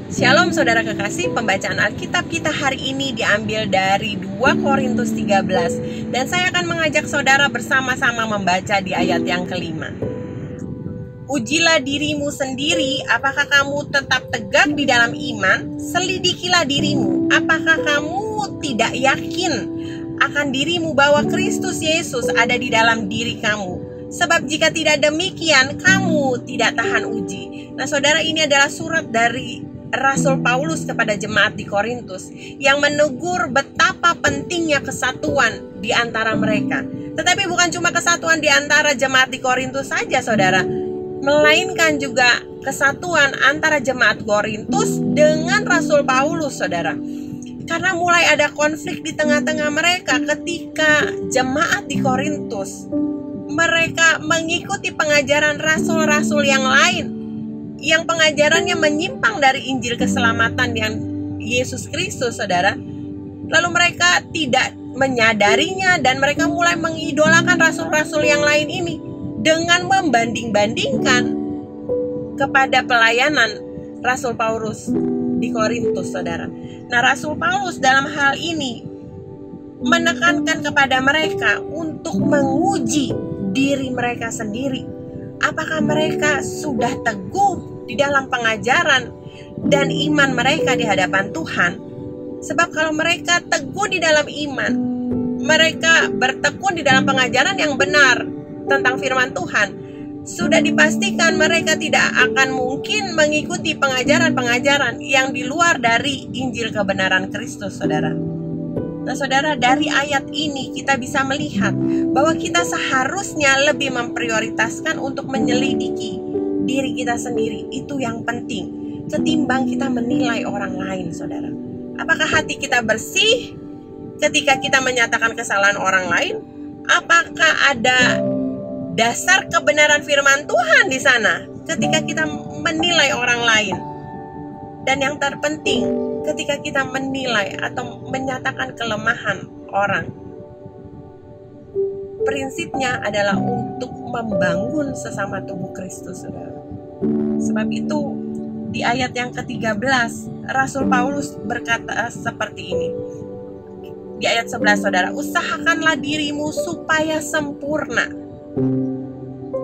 Shalom saudara kekasih, pembacaan Alkitab kita hari ini diambil dari 2 Korintus 13. Dan saya akan mengajak saudara bersama-sama membaca di ayat yang kelima. Ujilah dirimu sendiri, apakah kamu tetap tegak di dalam iman? Selidikilah dirimu, apakah kamu tidak yakin akan dirimu bahwa Kristus Yesus ada di dalam diri kamu? Sebab jika tidak demikian, kamu tidak tahan uji. Nah saudara, ini adalah surat dari Rasul Paulus kepada jemaat di Korintus yang menegur betapa pentingnya kesatuan di antara mereka. Tetapi bukan cuma kesatuan di antara jemaat di Korintus saja saudara, melainkan juga kesatuan antara jemaat Korintus dengan Rasul Paulus saudara. Karena mulai ada konflik di tengah-tengah mereka ketika jemaat di Korintus mereka mengikuti pengajaran rasul-rasul yang lain, yang pengajarannya menyimpang dari Injil keselamatan yang Yesus Kristus saudara. Lalu mereka tidak menyadarinya dan mereka mulai mengidolakan rasul-rasul yang lain ini dengan membanding-bandingkan kepada pelayanan Rasul Paulus di Korintus saudara. Nah Rasul Paulus dalam hal ini menekankan kepada mereka untuk menguji diri mereka sendiri. Apakah mereka sudah teguh di dalam pengajaran dan iman mereka di hadapan Tuhan? Sebab kalau mereka teguh di dalam iman, mereka bertekun di dalam pengajaran yang benar tentang firman Tuhan, sudah dipastikan mereka tidak akan mungkin mengikuti pengajaran-pengajaran yang di luar dari Injil kebenaran Kristus saudara. Nah saudara, dari ayat ini kita bisa melihat bahwa kita seharusnya lebih memprioritaskan untuk menyelidiki diri kita sendiri. Itu yang penting ketimbang kita menilai orang lain saudara. Apakah hati kita bersih ketika kita menyatakan kesalahan orang lain? Apakah ada dasar kebenaran firman Tuhan di sana ketika kita menilai orang lain? Dan yang terpenting, ketika kita menilai atau menyatakan kelemahan orang, prinsipnya adalah untuk membangun sesama tubuh Kristus saudara. Sebab itu di ayat yang ke-13 Rasul Paulus berkata seperti ini. Di ayat 11 saudara, usahakanlah dirimu supaya sempurna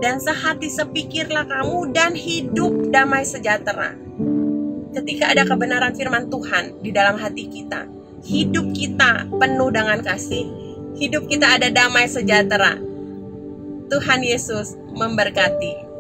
dan sehati sepikirlah kamu dan hidup damai sejahtera. Ketika ada kebenaran firman Tuhan di dalam hati kita, hidup kita penuh dengan kasih, hidup kita ada damai sejahtera. Tuhan Yesus memberkati.